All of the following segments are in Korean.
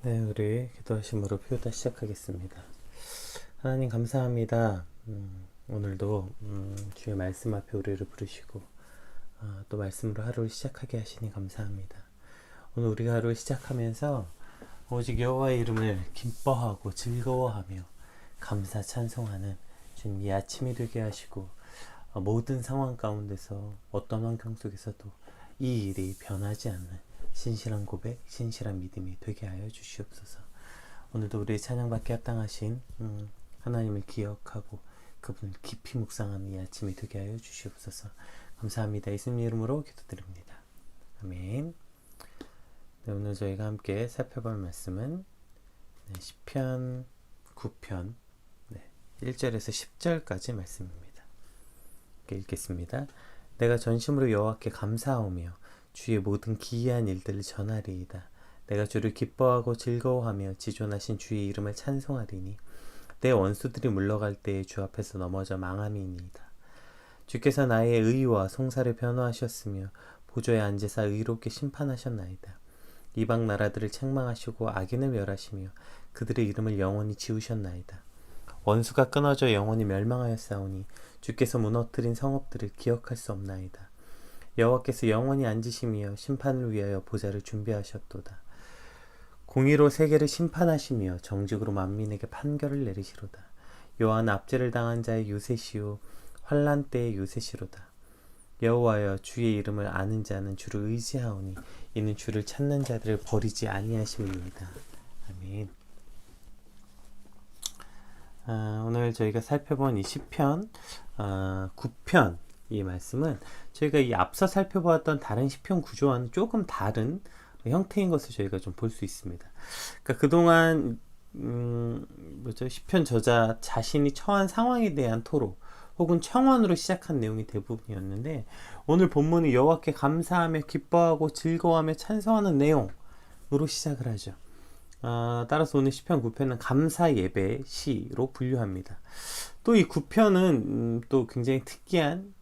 네, 우리 기도하심으로 표다 시작하겠습니다. 하나님 감사합니다. 오늘도 주의 말씀 앞에 우리를 부르시고 또 말씀으로 하루를 시작하게 하시니 감사합니다. 오늘 우리가 하루를 시작하면서 오직 여호와의 이름을 기뻐하고 즐거워하며 감사 찬송하는 주님 이 아침이 되게 하시고 모든 상황 가운데서 어떤 환경 속에서도 이 일이 변하지 않는 신실한 고백, 신실한 믿음이 되게 하여 주시옵소서. 오늘도 우리의 찬양받게 합당하신 하나님을 기억하고 그분을 깊이 묵상하는 이 아침이 되게 하여 주시옵소서. 감사합니다. 예수님 이름으로 기도드립니다. 아멘. 네, 오늘 저희가 함께 살펴볼 말씀은 시편 9편 1절에서 10절까지 말씀입니다. 읽겠습니다. 내가 전심으로 여호와께 감사하오며 주의 모든 기이한 일들을 전하리이다. 내가 주를 기뻐하고 즐거워하며 지존하신 주의 이름을 찬송하리니 내 원수들이 물러갈 때에 주 앞에서 넘어져 망함이니이다. 주께서 나의 의와 송사를 변호하셨으며 보좌에 앉으사 의롭게 심판하셨나이다. 이방 나라들을 책망하시고 악인을 멸하시며 그들의 이름을 영원히 지우셨나이다. 원수가 끊어져 영원히 멸망하였사오니 주께서 무너뜨린 성읍들을 기억할 수 없나이다. 여호와께서 영원히 앉으시며 심판을 위하여 보좌를 준비하셨도다. 공의로 세계를 심판하시며 정직으로 만민에게 판결을 내리시로다. 여호와는 압제를 당한 자의 요새시요 환난 때의 요새시로다. 여호와여 주의 이름을 아는 자는 주를 의지하오니 이는 주를 찾는 자들을 버리지 아니하심이니이다. 아멘. 오늘 저희가 살펴본 이 시편 9편 이 말씀은 저희가 이 앞서 살펴보았던 다른 시편 구조와는 조금 다른 형태인 것을 저희가 좀 볼 수 있습니다. 그러니까 그동안 시편 저자 자신이 처한 상황에 대한 토로 혹은 청원으로 시작한 내용이 대부분이었는데 오늘 본문은 여호와께 감사하며 기뻐하고 즐거워하며 찬송하는 내용으로 시작을 하죠. 따라서 오늘 시편 9편은 감사 예배 시로 분류합니다. 또 이 9편은 또 굉장히 특이한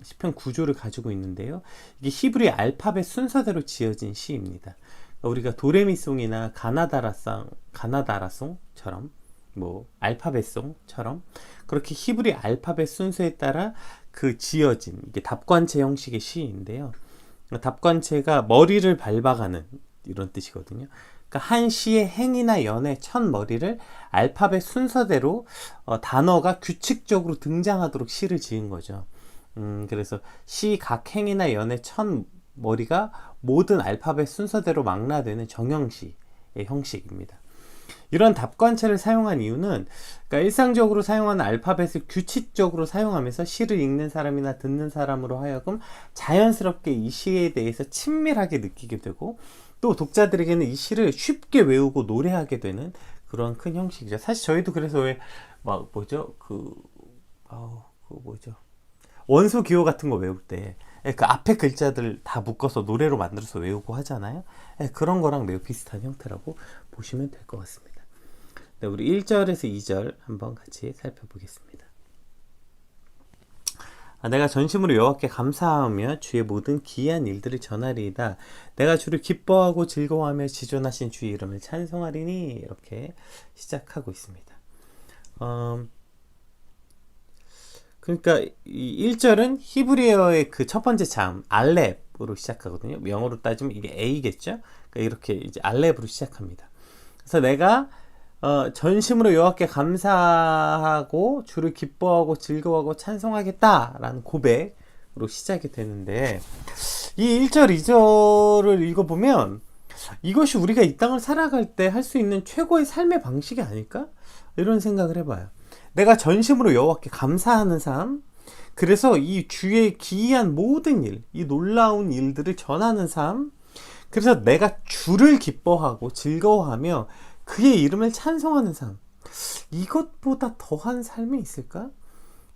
시편 구조를 가지고 있는데요. 이게 히브리 알파벳 순서대로 지어진 시입니다. 우리가 도레미송이나 가나다라송처럼 알파벳송처럼 그렇게 히브리 알파벳 순서에 따라 그 지어진 이게 답관체 형식의 시인데요. 답관체가 머리를 밟아가는 이런 뜻이거든요. 그러니까 한 시의 행이나 연의 첫 머리를 알파벳 순서대로 단어가 규칙적으로 등장하도록 시를 지은 거죠. 그래서 시 각 행이나 연의 첫 머리가 모든 알파벳 순서대로 망라되는 정형시의 형식입니다. 이런 답관체를 사용한 이유는 그러니까 일상적으로 사용하는 알파벳을 규칙적으로 사용하면서 시를 읽는 사람이나 듣는 사람으로 하여금 자연스럽게 이 시에 대해서 친밀하게 느끼게 되고 또 독자들에게는 이 시를 쉽게 외우고 노래하게 되는 그런 큰 형식이죠. 사실 저희도 그래서 원소 기호 같은 거 외울 때 그 앞에 글자들 다 묶어서 노래로 만들어서 외우고 하잖아요. 그런 거랑 매우 비슷한 형태라고 보시면 될 것 같습니다. 네, 우리 1절에서 2절 한번 같이 살펴보겠습니다. 내가 전심으로 여호와께 감사하며 주의 모든 기이한 일들을 전하리이다. 내가 주를 기뻐하고 즐거워하며 지존하신 주의 이름을 찬송하리니 이렇게 시작하고 있습니다. 그러니까 이 1절은 히브리어의 그 첫 번째 자음 알렙으로 시작하거든요. 영어로 따지면 이게 A겠죠. 그러니까 이렇게 이제 알렙으로 시작합니다. 그래서 내가 전심으로 여호와께 감사하고 주를 기뻐하고 즐거워하고 찬송하겠다라는 고백으로 시작이 되는데 이 1절 2절을 읽어보면 이것이 우리가 이 땅을 살아갈 때 할 수 있는 최고의 삶의 방식이 아닐까? 이런 생각을 해봐요. 내가 전심으로 여호와께 감사하는 삶, 그래서 이 주의 기이한 모든 일, 이 놀라운 일들을 전하는 삶, 그래서 내가 주를 기뻐하고 즐거워하며 그의 이름을 찬송하는 삶, 이것보다 더한 삶이 있을까?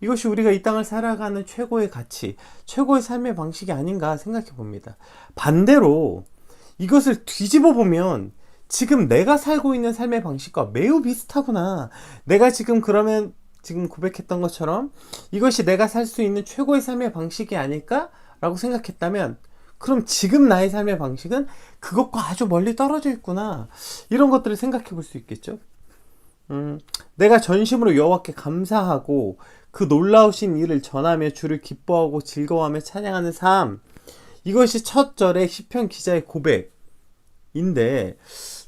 이것이 우리가 이 땅을 살아가는 최고의 가치, 최고의 삶의 방식이 아닌가 생각해 봅니다. 반대로 이것을 뒤집어 보면 지금 내가 살고 있는 삶의 방식과 매우 비슷하구나. 내가 지금 고백했던 것처럼 이것이 내가 살 수 있는 최고의 삶의 방식이 아닐까? 라고 생각했다면 그럼 지금 나의 삶의 방식은 그것과 아주 멀리 떨어져 있구나. 이런 것들을 생각해 볼 수 있겠죠. 내가 전심으로 여호와께 감사하고 그 놀라우신 일을 전하며 주를 기뻐하고 즐거워하며 찬양하는 삶, 이것이 첫 절의 시편 기자의 고백인데,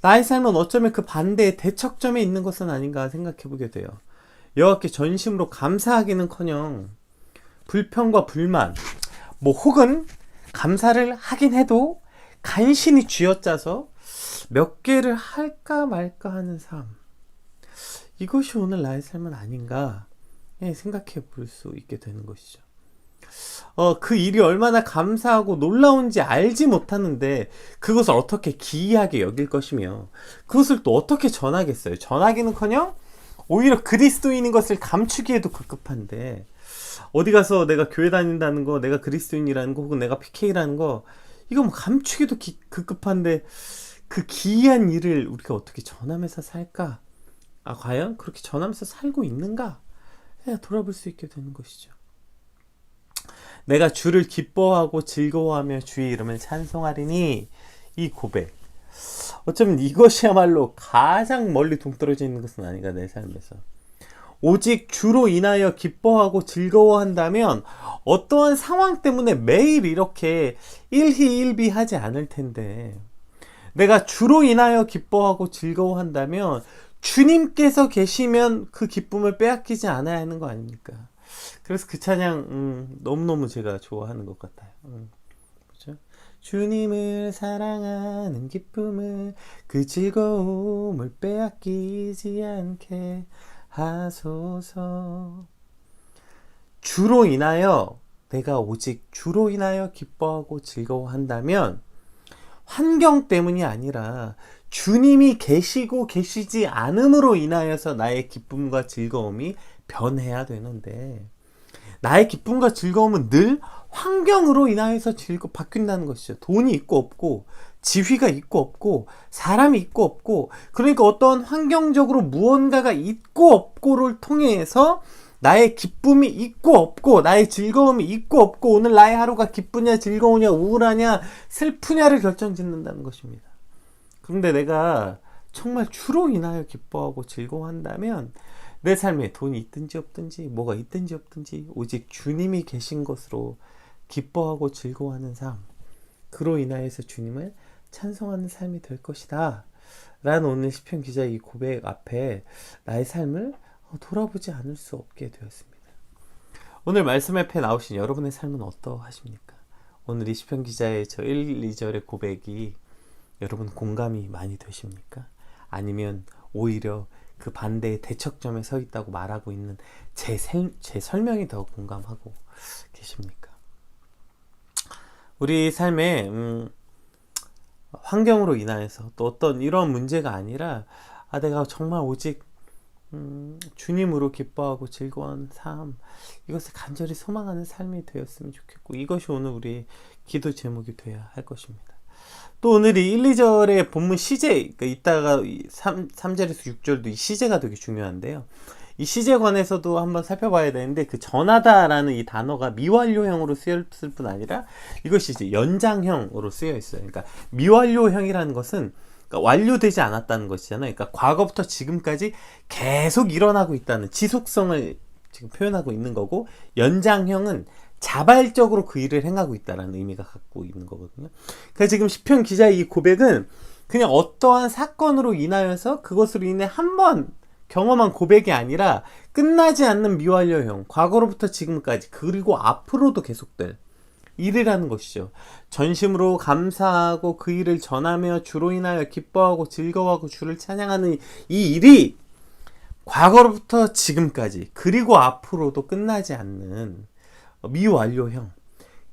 나의 삶은 어쩌면 그 반대의 대척점에 있는 것은 아닌가 생각해 보게 돼요. 여호와께 전심으로 감사하기는커녕 불평과 불만, 혹은 감사를 하긴 해도 간신히 쥐어짜서 몇 개를 할까 말까 하는 삶, 이것이 오늘 나의 삶은 아닌가 생각해 볼 수 있게 되는 것이죠. 그 일이 얼마나 감사하고 놀라운지 알지 못하는데 그것을 어떻게 기이하게 여길 것이며 그것을 또 어떻게 전하겠어요. 전하기는커녕 오히려 그리스도인인 것을 감추기에도 급급한데, 어디 가서 내가 교회 다닌다는 거, 내가 그리스도인이라는 거, 혹은 내가 PK라는 거, 이거 급급기도 급급한데 그 기이한 일을 우리가 어떻게 전하면서 살까? 과연 그렇게 전하면서 살고 있는가? 돌아볼 수 있게 되는 것이죠. 내가 주를 기뻐하고 즐거워하며 주의 이름을 찬송하리니, 이 고백, 어쩌면 이것이야말로 가장 멀리 동떨어져 있는 것은 아닌가, 내 삶에서. 오직 주로 인하여 기뻐하고 즐거워한다면 어떠한 상황 때문에 매일 이렇게 일희일비하지 않을 텐데, 내가 주로 인하여 기뻐하고 즐거워한다면 주님께서 계시면 그 기쁨을 빼앗기지 않아야 하는 거 아닙니까? 그래서 그 찬양 너무너무 제가 좋아하는 것 같아요. 그렇죠? 주님을 사랑하는 기쁨을, 그 즐거움을 빼앗기지 않게 하소서. 주로 인하여, 내가 오직 주로 인하여 기뻐하고 즐거워한다면 환경 때문이 아니라 주님이 계시고 계시지 않음으로 인하여서 나의 기쁨과 즐거움이 변해야 되는데, 나의 기쁨과 즐거움은 늘 환경으로 인하여서 바뀐다는 것이죠. 돈이 있고 없고, 지위가 있고 없고, 사람이 있고 없고, 그러니까 어떤 환경적으로 무언가가 있고 없고를 통해서 나의 기쁨이 있고 없고, 나의 즐거움이 있고 없고, 오늘 나의 하루가 기쁘냐 즐거우냐 우울하냐 슬프냐를 결정짓는다는 것입니다. 그런데 내가 정말 주로 인하여 기뻐하고 즐거워한다면 내 삶에 돈이 있든지 없든지, 뭐가 있든지 없든지 오직 주님이 계신 것으로 기뻐하고 즐거워하는 삶, 그로 인하여서 주님을 찬송하는 삶이 될 것이다 라는 오늘 시편 기자의 이 고백 앞에 나의 삶을 돌아보지 않을 수 없게 되었습니다. 오늘 말씀 앞에 나오신 여러분의 삶은 어떠하십니까? 오늘 이 시편 기자의 저 1, 2절의 고백이 여러분 공감이 많이 되십니까? 아니면 오히려 그 반대의 대척점에 서 있다고 말하고 있는 제 설명이 더 공감하고 계십니까? 우리 삶에 환경으로 인하여서 또 어떤 이런 문제가 아니라 내가 정말 오직 주님으로 기뻐하고 즐거운 삶, 이것을 간절히 소망하는 삶이 되었으면 좋겠고, 이것이 오늘 우리 기도 제목이 되어야 할 것입니다. 또 오늘 이 1, 2절의 본문 시제, 그러니까 이따가 3절에서 6절도 이 시제가 되게 중요한데요. 이 시제 관해서도 한번 살펴봐야 되는데, 그 전하다라는 이 단어가 미완료형으로 쓰였을 뿐 아니라 이것이 이제 연장형으로 쓰여 있어요. 그러니까 미완료형이라는 것은 그러니까 완료되지 않았다는 것이잖아요. 그러니까 과거부터 지금까지 계속 일어나고 있다는 지속성을 지금 표현하고 있는 거고, 연장형은 자발적으로 그 일을 행하고 있다는 의미가 갖고 있는 거거든요. 그래서 지금 시편 기자의 이 고백은 그냥 어떠한 사건으로 인하여서 그것으로 인해 한번 경험한 고백이 아니라 끝나지 않는 미완료형, 과거로부터 지금까지 그리고 앞으로도 계속될 일이라는 것이죠. 전심으로 감사하고 그 일을 전하며 주로 인하여 기뻐하고 즐거워하고 주를 찬양하는 이 일이 과거로부터 지금까지 그리고 앞으로도 끝나지 않는 미완료형,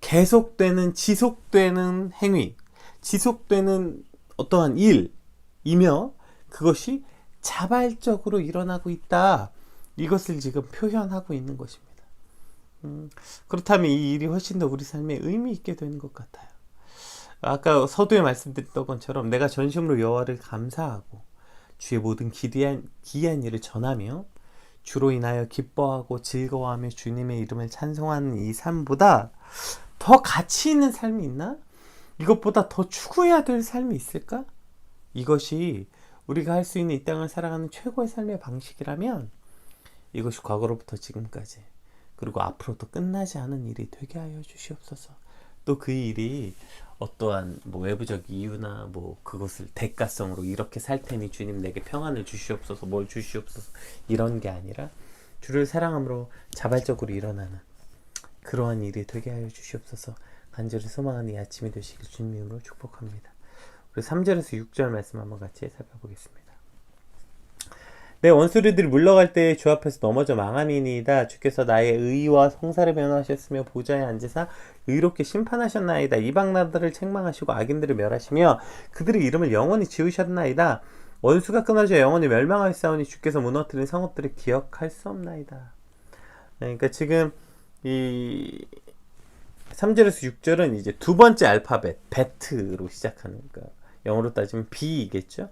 계속되는 지속되는 행위, 지속되는 어떠한 일이며 그것이 자발적으로 일어나고 있다, 이것을 지금 표현하고 있는 것입니다. 그렇다면 이 일이 훨씬 더 우리 삶에 의미 있게 되는 것 같아요. 아까 서두에 말씀드렸던 것처럼 내가 전심으로 여호와를 감사하고 주의 모든 기이한 일을 전하며 주로 인하여 기뻐하고 즐거워하며 주님의 이름을 찬송하는 이 삶보다 더 가치 있는 삶이 있나? 이것보다 더 추구해야 될 삶이 있을까? 이것이 우리가 할 수 있는 이 땅을 살아가는 최고의 삶의 방식이라면 이것이 과거로부터 지금까지 그리고 앞으로도 끝나지 않은 일이 되게 하여 주시옵소서. 또 그 일이 어떠한 뭐 외부적 이유나 뭐 그것을 대가성으로 이렇게 살 테니 주님 내게 평안을 주시옵소서, 뭘 주시옵소서, 이런 게 아니라 주를 사랑함으로 자발적으로 일어나는 그러한 일이 되게 하여 주시옵소서. 간절히 소망하는 이 아침이 되시길 주님 이름으로 축복합니다. 우리 3절에서 6절 말씀 한번 같이 살펴보겠습니다. 내 원수들이 물러갈 때 주 앞에서 넘어져 망함이니이다. 주께서 나의 의와 송사를 변호하셨으며 보좌에 앉으사 의롭게 심판하셨나이다. 이방 나라들을 책망하시고 악인들을 멸하시며 그들의 이름을 영원히 지으셨나이다. 원수가 끊어져 영원히 멸망하였사오니 주께서 무너뜨린 성읍들을 기억할 수 없나이다. 그러니까 지금 이 3절에서 6절은 이제 두 번째 알파벳 베트로 시작하는, 그러니까 영어로 따지면 B이겠죠.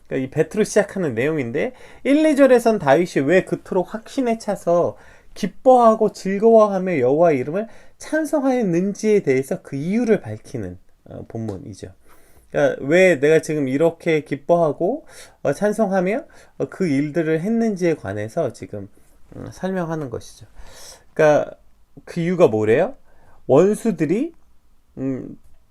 그러니까 이 베트로 시작하는 내용인데 1, 2절에선 다윗이 왜 그토록 확신에 차서 기뻐하고 즐거워하며 여호와의 이름을 찬송하였는지에 대해서 그 이유를 밝히는 본문이죠. 그러니까 왜 내가 지금 이렇게 기뻐하고 찬송하며 그 일들을 했는지에 관해서 지금 설명하는 것이죠. 그러니까 그 이유가 뭐래요? 원수들이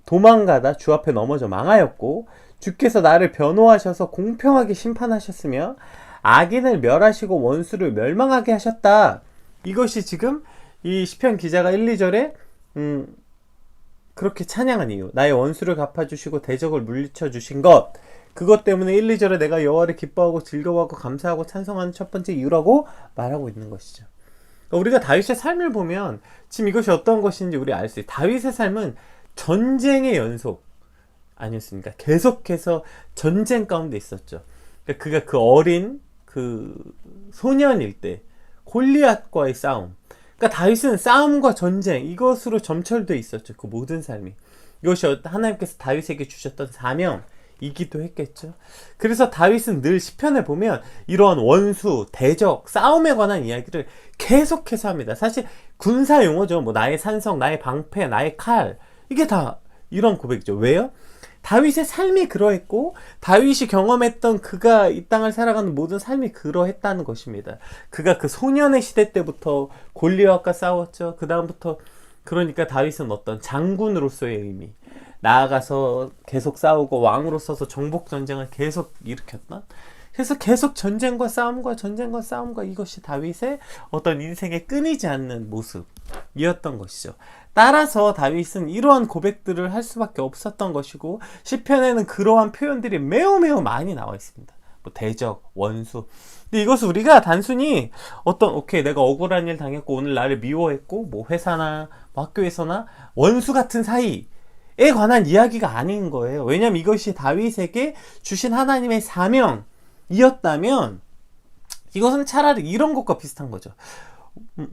도망가다 주 앞에 넘어져 망하였고 주께서 나를 변호하셔서 공평하게 심판하셨으며 악인을 멸하시고 원수를 멸망하게 하셨다. 이것이 지금 이 시편 기자가 1, 2절에 그렇게 찬양한 이유, 나의 원수를 갚아주시고 대적을 물리쳐 주신 것, 그것 때문에 1, 2절에 내가 여호와를 기뻐하고 즐거워하고 감사하고 찬송하는 첫 번째 이유라고 말하고 있는 것이죠. 우리가 다윗의 삶을 보면 지금 이것이 어떤 것인지 우리 알 수 있어요. 다윗의 삶은 전쟁의 연속 아니었습니까? 계속해서 전쟁 가운데 있었죠. 그러니까 그가 그 어린 그 소년일 때 골리앗과의 싸움, 그러니까 다윗은 싸움과 전쟁 이것으로 점철되어 있었죠. 그 모든 삶이. 이것이 하나님께서 다윗에게 주셨던 사명이기도 했겠죠. 그래서 다윗은 늘 시편에 보면 이러한 원수, 대적, 싸움에 관한 이야기를 계속해서 합니다. 사실 군사 용어죠. 뭐 나의 산성, 나의 방패, 나의 칼, 이게 다 이런 고백이죠. 왜요? 다윗의 삶이 그러했고 다윗이 경험했던 그가 이 땅을 살아가는 모든 삶이 그러했다는 것입니다. 그가 그 소년의 시대 때부터 골리앗과 싸웠죠. 그 다음부터 그러니까 다윗은 어떤 장군으로서의 의미, 나아가서 계속 싸우고 왕으로 서서 정복 전쟁을 계속 일으켰던, 그래서 계속 전쟁과 싸움과 전쟁과 싸움과 이것이 다윗의 어떤 인생에 끊이지 않는 모습이었던 것이죠. 따라서 다윗은 이러한 고백들을 할 수밖에 없었던 것이고 시편에는 그러한 표현들이 매우 많이 나와 있습니다. 뭐 대적, 원수. 근데 이것을 우리가 단순히 어떤 오케이 내가 억울한 일 당했고 오늘 나를 미워했고 뭐 회사나 뭐 학교에서나 원수 같은 사이에 관한 이야기가 아닌 거예요. 왜냐하면 이것이 다윗에게 주신 하나님의 사명이었다면 이것은 차라리 이런 것과 비슷한 거죠.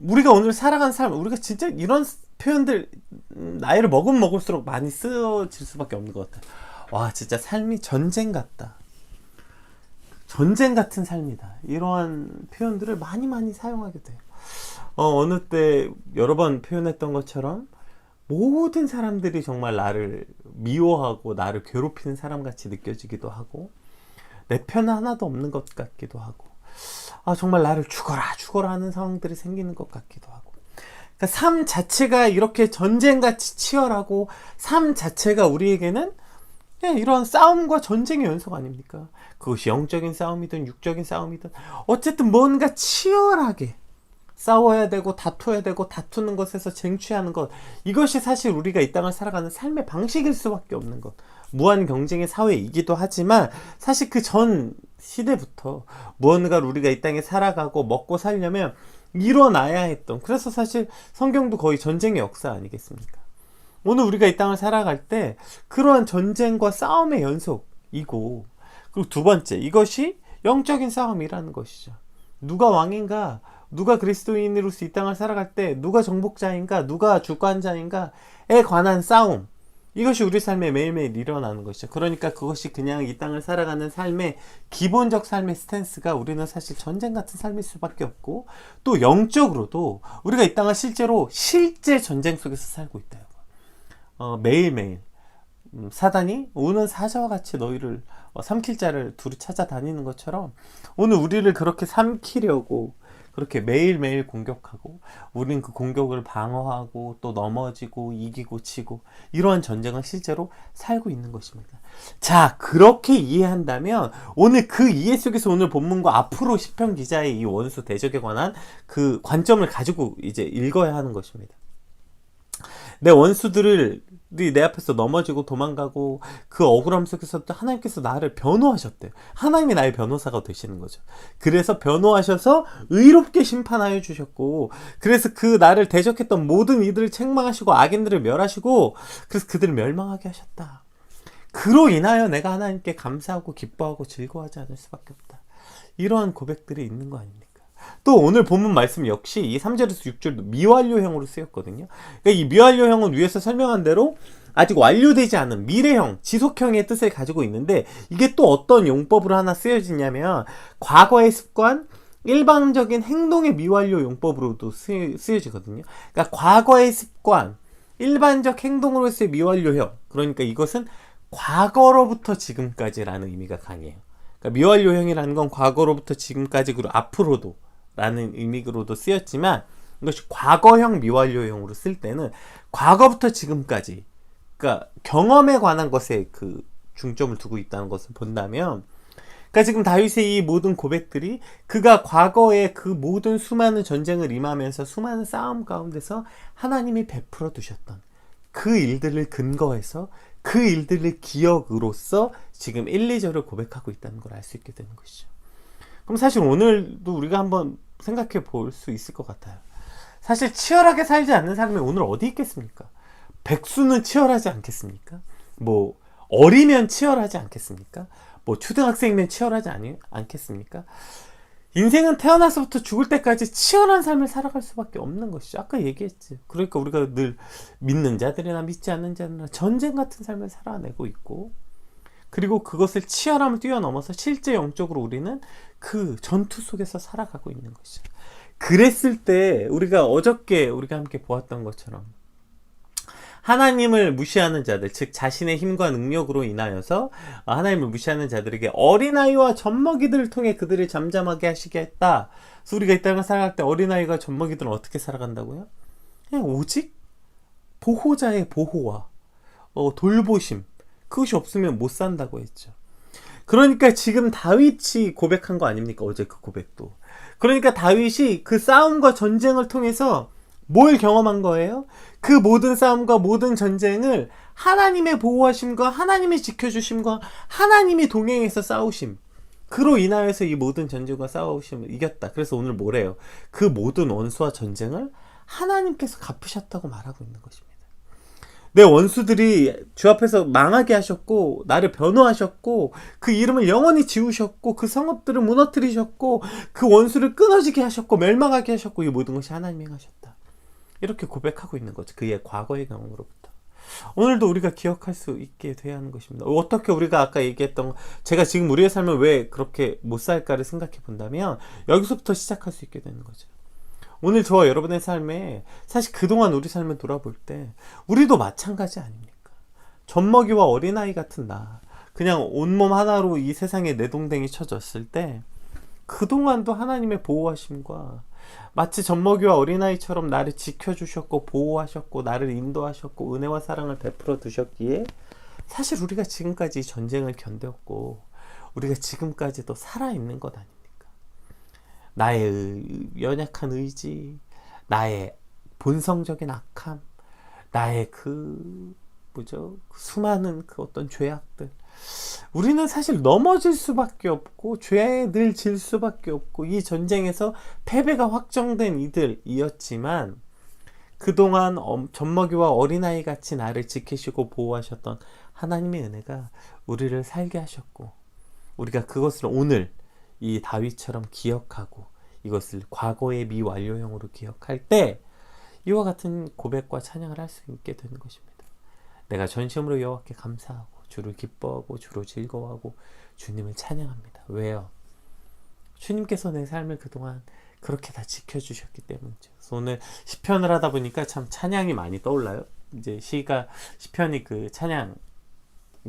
우리가 오늘 살아가는 삶, 우리가 진짜 이런 표현들 나이를 먹을수록 많이 쓰여질 수밖에 없는 것 같아요. 와, 진짜 삶이 전쟁 같다. 전쟁 같은 삶이다. 이러한 표현들을 많이 사용하게 돼요. 어느 때 여러 번 표현했던 것처럼 모든 사람들이 정말 나를 미워하고 나를 괴롭히는 사람같이 느껴지기도 하고 내 편은 하나도 없는 것 같기도 하고 정말 나를 죽어라 하는 상황들이 생기는 것 같기도 하고, 그러니까 삶 자체가 이렇게 전쟁같이 치열하고 삶 자체가 우리에게는 그냥 이런 싸움과 전쟁의 연속 아닙니까? 그것이 영적인 싸움이든 육적인 싸움이든 어쨌든 뭔가 치열하게 싸워야 되고 다투어야 되고 다투는 것에서 쟁취하는 것, 이것이 사실 우리가 이 땅을 살아가는 삶의 방식일 수밖에 없는 것, 무한 경쟁의 사회이기도 하지만 사실 그 전 시대부터 무언가를 우리가 이 땅에 살아가고 먹고 살려면 일어나야 했던, 그래서 사실 성경도 거의 전쟁의 역사 아니겠습니까? 오늘 우리가 이 땅을 살아갈 때 그러한 전쟁과 싸움의 연속이고, 그리고 두 번째, 이것이 영적인 싸움이라는 것이죠. 누가 왕인가, 누가 그리스도인으로서 이 땅을 살아갈 때 누가 정복자인가, 누가 주관자인가에 관한 싸움, 이것이 우리 삶에 매일매일 일어나는 것이죠. 그러니까 그것이 그냥 이 땅을 살아가는 삶의 기본적 삶의 스탠스가 우리는 사실 전쟁 같은 삶일 수밖에 없고, 또 영적으로도 우리가 이 땅을 실제 전쟁 속에서 살고 있다. 매일매일 사단이 우는 사자와 같이 너희를 삼킬 자를 두루 찾아다니는 것처럼 오늘 우리를 그렇게 삼키려고 그렇게 매일매일 공격하고 우린 그 공격을 방어하고 또 넘어지고 이기고 치고 이러한 전쟁을 실제로 살고 있는 것입니다. 자, 그렇게 이해한다면 오늘 그 이해 속에서 오늘 본문과 앞으로 시편 기자의 이 원수 대적에 관한 그 관점을 가지고 이제 읽어야 하는 것입니다. 내 원수들이 내 앞에서 넘어지고 도망가고 그 억울함 속에서 또 하나님께서 나를 변호하셨대요. 하나님이 나의 변호사가 되시는 거죠. 그래서 변호하셔서 의롭게 심판하여 주셨고, 그래서 그 나를 대적했던 모든 이들을 책망하시고 악인들을 멸하시고, 그래서 그들을 멸망하게 하셨다. 그로 인하여 내가 하나님께 감사하고 기뻐하고 즐거워하지 않을 수밖에 없다. 이러한 고백들이 있는 거 아닙니까? 또 오늘 본문 말씀 역시 이 3절에서 6절도 미완료형으로 쓰였거든요. 그러니까 이 미완료형은 위에서 설명한 대로 아직 완료되지 않은 미래형, 지속형의 뜻을 가지고 있는데 이게 또 어떤 용법으로 하나 쓰여지냐면 과거의 습관, 일방적인 행동의 미완료 용법으로도 쓰여지거든요. 그러니까 과거의 습관, 일반적 행동으로서의 미완료형. 그러니까 이것은 과거로부터 지금까지라는 의미가 강해요. 그러니까 미완료형이라는 건 과거로부터 지금까지 그리고 앞으로도 라는 의미로도 쓰였지만 이것이 과거형 미완료형으로 쓸 때는 과거부터 지금까지 그러니까 경험에 관한 것에 그 중점을 두고 있다는 것을 본다면 그러니까 지금 다윗의 이 모든 고백들이 그가 과거에 그 모든 수많은 전쟁을 임하면서 수많은 싸움 가운데서 하나님이 베풀어 두셨던 그 일들을 근거해서 그 일들의 기억으로서 지금 1, 2절을 고백하고 있다는 걸 알 수 있게 되는 것이죠. 그럼 사실 오늘도 우리가 한번 생각해 볼 수 있을 것 같아요. 사실 치열하게 살지 않는 사람이 오늘 어디 있겠습니까? 백수는 치열하지 않겠습니까? 뭐 어리면 치열하지 않겠습니까? 뭐 초등학생이면 치열하지 않겠습니까? 인생은 태어나서부터 죽을 때까지 치열한 삶을 살아갈 수밖에 없는 것이죠. 아까 얘기했지. 그러니까 우리가 늘 믿는 자들이나 믿지 않는 자들이나 전쟁 같은 삶을 살아내고 있고 그리고 그것을 치열함을 뛰어넘어서 실제 영적으로 우리는 그 전투 속에서 살아가고 있는 것이죠. 그랬을 때 우리가 어저께 우리가 함께 보았던 것처럼 하나님을 무시하는 자들, 즉 자신의 힘과 능력으로 인하여서 하나님을 무시하는 자들에게 어린아이와 젖먹이들을 통해 그들을 잠잠하게 하시게 했다. 그래서 우리가 이 땅을 살아갈 때 어린아이가 젖먹이들은 어떻게 살아간다고요? 그냥 오직 보호자의 보호와 돌보심, 그것이 없으면 못 산다고 했죠. 그러니까 지금 다윗이 고백한 거 아닙니까? 어제 그 고백도. 그러니까 다윗이 그 싸움과 전쟁을 통해서 뭘 경험한 거예요? 그 모든 싸움과 모든 전쟁을 하나님의 보호하심과 하나님의 지켜주심과 하나님이 동행해서 싸우심, 그로 인하여서 이 모든 전쟁과 싸우심을 이겼다. 그래서 오늘 뭐래요? 그 모든 원수와 전쟁을 하나님께서 갚으셨다고 말하고 있는 것입니다. 내 원수들이 주 앞에서 망하게 하셨고 나를 변호하셨고 그 이름을 영원히 지우셨고 그 성읍들을 무너뜨리셨고 그 원수를 끊어지게 하셨고 멸망하게 하셨고 이 모든 것이 하나님이 하셨다. 이렇게 고백하고 있는 거죠. 그의 과거의 경험으로부터. 오늘도 우리가 기억할 수 있게 돼야 하는 것입니다. 어떻게 우리가 아까 얘기했던 제가 지금 우리의 삶을 왜 그렇게 못 살까를 생각해 본다면 여기서부터 시작할 수 있게 되는 거죠. 오늘 저와 여러분의 삶에 사실 그동안 우리 삶을 돌아볼 때 우리도 마찬가지 아닙니까? 젖먹이와 어린아이 같은 나 그냥 온몸 하나로 이 세상에 내동댕이 쳐졌을 때 그동안도 하나님의 보호하심과 마치 젖먹이와 어린아이처럼 나를 지켜주셨고 보호하셨고 나를 인도하셨고 은혜와 사랑을 베풀어 두셨기에 사실 우리가 지금까지 이 전쟁을 견뎠고 우리가 지금까지도 살아있는 것 아닙니까? 나의 연약한 의지, 나의 본성적인 악함, 나의 그 수많은 그 어떤 죄악들, 우리는 사실 넘어질 수밖에 없고 죄에 늘 질 수밖에 없고 이 전쟁에서 패배가 확정된 이들이었지만 그동안 젖먹이와 어린아이 같이 나를 지키시고 보호하셨던 하나님의 은혜가 우리를 살게 하셨고 우리가 그것을 오늘 이 다윗처럼 기억하고 이것을 과거의 미완료형으로 기억할 때 이와 같은 고백과 찬양을 할 수 있게 되는 것입니다. 내가 전심으로 여호와께 감사하고 주를 기뻐하고 주로 즐거워하고 주님을 찬양합니다. 왜요? 주님께서 내 삶을 그동안 그렇게 다 지켜주셨기 때문이죠. 그래서 오늘 시편을 하다 보니까 참 찬양이 많이 떠올라요. 이제 시편이 그 찬양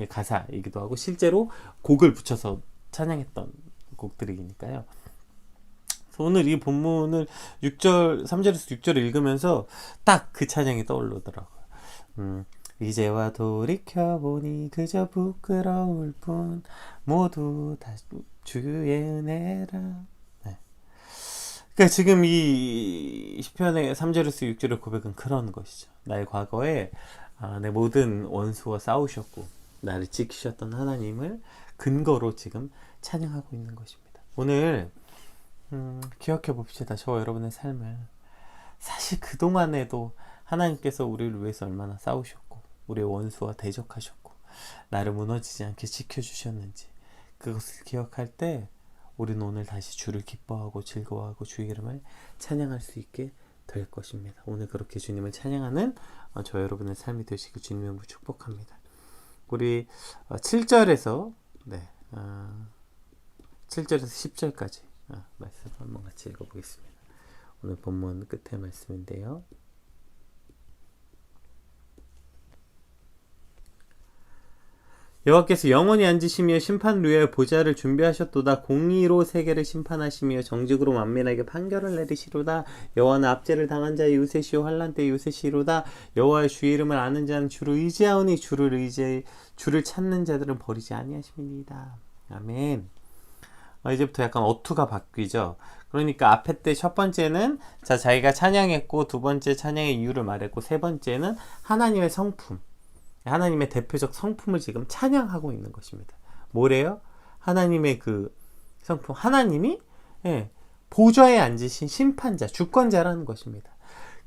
가사이기도 하고 실제로 곡을 붙여서 찬양했던 곡들이니까요. 그래서 오늘 이 본문을 6절, 3절에서 6절을 읽으면서 딱 그 찬양이 떠오르더라고요. 이제와 돌이켜보니 그저 부끄러울 뿐 모두 다 주의 은혜라. 네. 그러니까 지금 이 시편의 3절에서 6절의 고백은 그런 것이죠. 나의 과거에 내 모든 원수와 싸우셨고 나를 지키셨던 하나님을 근거로 지금 찬양하고 있는 것입니다. 오늘 기억해 봅시다. 저와 여러분의 삶을. 사실 그동안에도 하나님께서 우리를 위해서 얼마나 싸우셨고 우리의 원수와 대적하셨고 나를 무너지지 않게 지켜주셨는지 그것을 기억할 때 우리는 오늘 다시 주를 기뻐하고 즐거워하고 주의 이름을 찬양할 수 있게 될 것입니다. 오늘 그렇게 주님을 찬양하는 저 여러분의 삶이 되시길 주님의 이름으로 축복합니다. 우리 7절에서 7절에서 10절까지 말씀 한번 같이 읽어보겠습니다. 오늘 본문 끝의 말씀인데요. 여호와께서 영원히 앉으시며 심판을 위하여 보좌를 준비하셨도다. 공의로 세계를 심판하시며 정직으로 만민에게 판결을 내리시로다. 여호와는 압제를 당한 자의 요새시요 환난 때의 요새시로다. 여호와의 주의 이름을 아는 자는 주를 의지하오니 주를 찾는 자들은 버리지 아니하심이니이다. 아멘. 이제부터 약간 어투가 바뀌죠. 그러니까 앞에 때 첫 번째는 자기가 찬양했고, 두 번째 찬양의 이유를 말했고, 세 번째는 하나님의 성품, 하나님의 대표적 성품을 지금 찬양하고 있는 것입니다. 뭐래요? 하나님의 그 성품, 하나님이 보좌에 앉으신 심판자, 주권자라는 것입니다.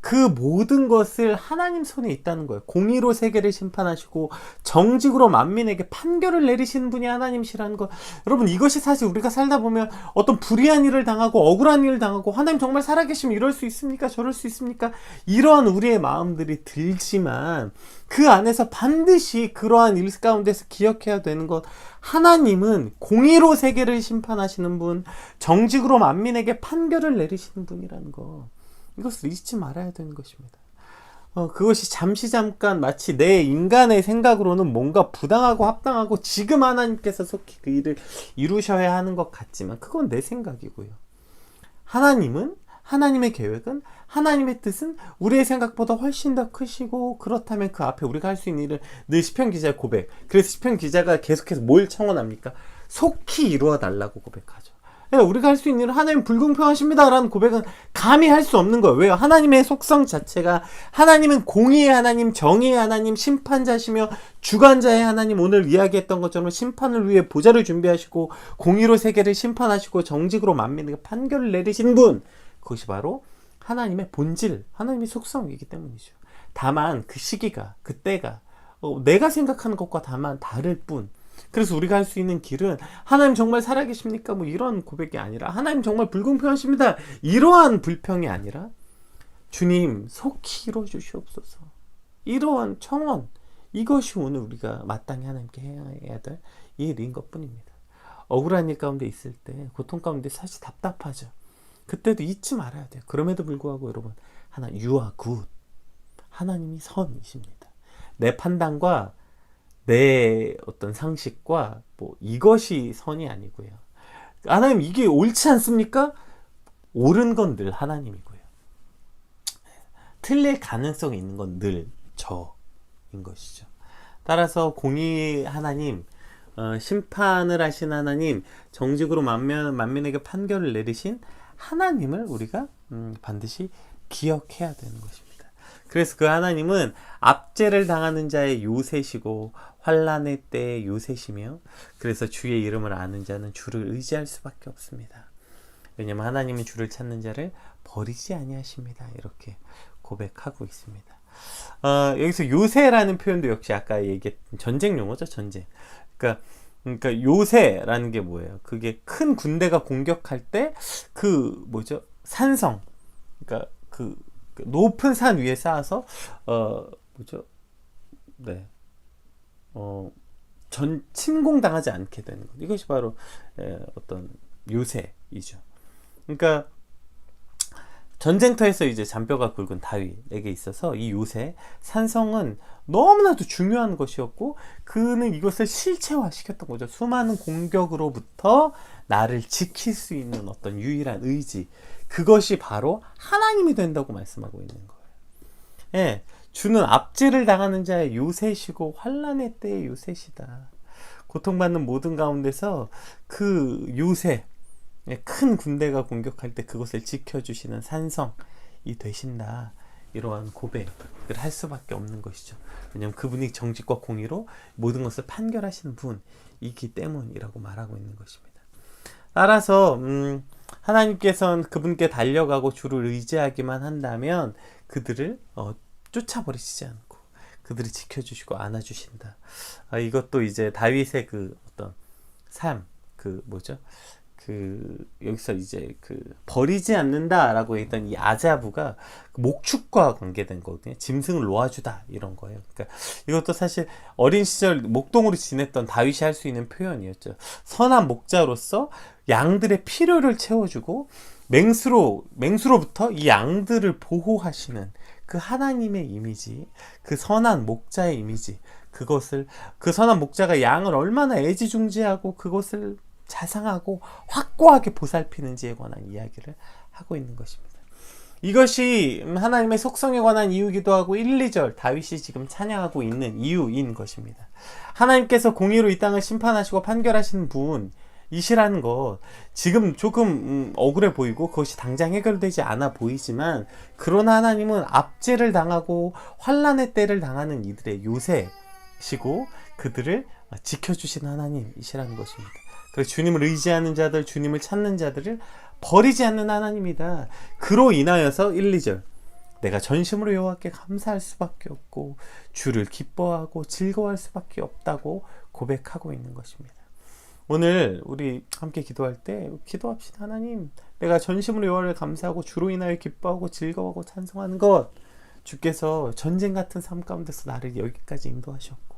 그 모든 것을 하나님 손에 있다는 거예요. 공의로 세계를 심판하시고 정직으로 만민에게 판결을 내리시는 분이 하나님이시라는 것. 여러분, 이것이 사실 우리가 살다 보면 어떤 불의한 일을 당하고 억울한 일을 당하고 하나님 정말 살아계시면 이럴 수 있습니까? 저럴 수 있습니까? 이러한 우리의 마음들이 들지만 그 안에서 반드시 그러한 일 가운데서 기억해야 되는 것, 하나님은 공의로 세계를 심판하시는 분, 정직으로 만민에게 판결을 내리시는 분이라는 것, 이것을 잊지 말아야 되는 것입니다. 그것이 잠깐 마치 내 인간의 생각으로는 뭔가 부당하고 합당하고 지금 하나님께서 속히 그 일을 이루셔야 하는 것 같지만 그건 내 생각이고요. 하나님의 계획은, 하나님의 뜻은 우리의 생각보다 훨씬 더 크시고, 그렇다면 그 앞에 우리가 할 수 있는 일은 늘 시편 기자의 고백. 그래서 시편 기자가 계속해서 뭘 청원합니까? 속히 이루어 달라고 고백하죠. 우리가 할 수 있는 일은 하나님 불공평하십니다 라는 고백은 감히 할 수 없는 거예요. 왜요? 하나님의 속성 자체가, 하나님은 공의의 하나님, 정의의 하나님, 심판자시며 주관자의 하나님, 오늘 이야기했던 것처럼 심판을 위해 보좌를 준비하시고 공의로 세계를 심판하시고 정직으로 만민에게 판결을 내리신 분, 그것이 바로 하나님의 본질, 하나님의 속성이기 때문이죠. 다만 그 시기가, 그 때가 내가 생각하는 것과 다만 다를 뿐, 그래서 우리가 할 수 있는 길은 하나님 정말 살아계십니까? 뭐 이런 고백이 아니라, 하나님 정말 불공평하십니다, 이러한 불평이 아니라, 주님 속히 이루어 주시옵소서, 이러한 청원, 이것이 오늘 우리가 마땅히 하나님께 해야 될 일인 것 뿐입니다. 억울한 일 가운데 있을 때, 고통 가운데 사실 답답하죠. 그때도 잊지 말아야 돼요. 그럼에도 불구하고 여러분, You are good, 하나님이 선이십니다. 내 판단과 내 어떤 상식과 뭐 이것이 선이 아니고요. 하나님, 이게 옳지 않습니까? 옳은 건 늘 하나님이고요. 틀릴 가능성이 있는 건 늘 저인 것이죠. 따라서 공의 하나님, 심판을 하신 하나님, 정직으로 만민에게 판결을 내리신 하나님을 우리가 반드시 기억해야 되는 것입니다. 그래서 그 하나님은 압제를 당하는 자의 요새시고 환난의 때의 요새시며, 그래서 주의 이름을 아는 자는 주를 의지할 수밖에 없습니다. 왜냐하면 하나님은 주를 찾는 자를 버리지 아니하십니다. 이렇게 고백하고 있습니다. 여기서 요새라는 표현도 역시 아까 얘기했던 전쟁 용어죠. 전쟁. 그러니까 요새라는 게 뭐예요? 그게 큰 군대가 공격할 때 산성, 그러니까 그 높은 산 위에 쌓아서 침공당하지 않게 되는 것, 이것이 바로 어떤 요새이죠. 그러니까 전쟁터에서 이제 잔뼈가 굵은 다윗에게 있어서 이 요새 산성은 너무나도 중요한 것이었고 그는 이것을 실체화시켰던 거죠. 수많은 공격으로부터 나를 지킬 수 있는 어떤 유일한 의지, 그것이 바로 하나님이 된다고 말씀하고 있는 거예요. 예, 주는 압제를 당하는 자의 요새시고 환난의 때의 요새시다. 고통받는 모든 가운데서 그 요새, 큰 군대가 공격할 때 그것을 지켜주시는 산성이 되신다. 이러한 고백을 할 수밖에 없는 것이죠. 왜냐하면 그분이 정직과 공의로 모든 것을 판결하시는 분이기 때문이라고 말하고 있는 것입니다. 따라서 하나님께서는 그분께 달려가고 주를 의지하기만 한다면 그들을 쫓아버리시지 않고 그들을 지켜주시고 안아주신다. 이것도 이제 다윗의 그 어떤 삶, 여기서 이제 버리지 않는다라고 했던 이 아자부가 목축과 관계된 거거든요. 짐승을 놓아주다 이런 거예요. 그러니까 이것도 사실 어린 시절 목동으로 지냈던 다윗이 할 수 있는 표현이었죠. 선한 목자로서 양들의 필요를 채워주고 맹수로부터 이 양들을 보호하시는 그 하나님의 이미지, 그 선한 목자의 이미지, 그 선한 목자가 양을 얼마나 애지중지하고 그것을 자상하고 확고하게 보살피는지에 관한 이야기를 하고 있는 것입니다. 이것이 하나님의 속성에 관한 이유기도 하고 1, 2절 다윗이 지금 찬양하고 있는 이유인 것입니다. 하나님께서 공의로 이 땅을 심판하시고 판결하시는 분이시라는 것, 지금 조금 억울해 보이고 그것이 당장 해결되지 않아 보이지만, 그러나 하나님은 압제를 당하고 환난의 때를 당하는 이들의 요새시고 그들을 지켜주신 하나님이시라는 것입니다. 그래서 주님을 의지하는 자들, 주님을 찾는 자들을 버리지 않는 하나님이다. 그로 인하여서 1, 2절 내가 전심으로 여호와께 감사할 수밖에 없고 주를 기뻐하고 즐거워할 수밖에 없다고 고백하고 있는 것입니다. 오늘 우리 함께 기도할 때 기도합시다. 하나님, 내가 전심으로 여호와를 감사하고 주로 인하여 기뻐하고 즐거워하고 찬송하는 것, 주께서 전쟁 같은 삶 가운데서 나를 여기까지 인도하셨고,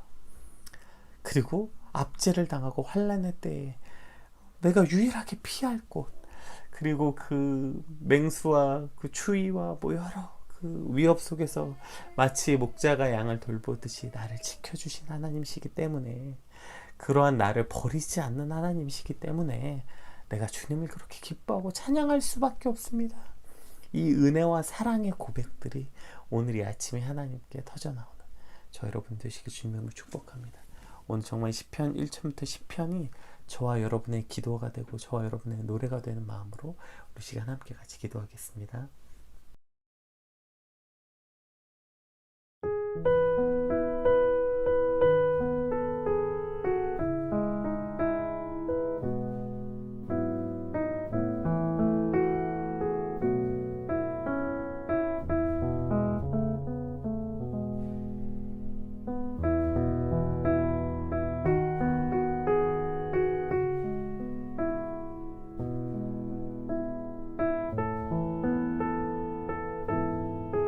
그리고 압제를 당하고 환난의 때에 내가 유일하게 피할 곳, 그리고 그 맹수와 그 추위와 여러 그 위협 속에서 마치 목자가 양을 돌보듯이 나를 지켜주신 하나님이시기 때문에, 그러한 나를 버리지 않는 하나님이시기 때문에 내가 주님을 그렇게 기뻐하고 찬양할 수밖에 없습니다. 이 은혜와 사랑의 고백들이 오늘 이 아침에 하나님께 터져나오는 저 여러분 되시길 주님으로 축복합니다. 오늘 정말 시편 1편부터 10편이 저와 여러분의 기도가 되고 저와 여러분의 노래가 되는 마음으로 우리 시간 함께 같이 기도하겠습니다.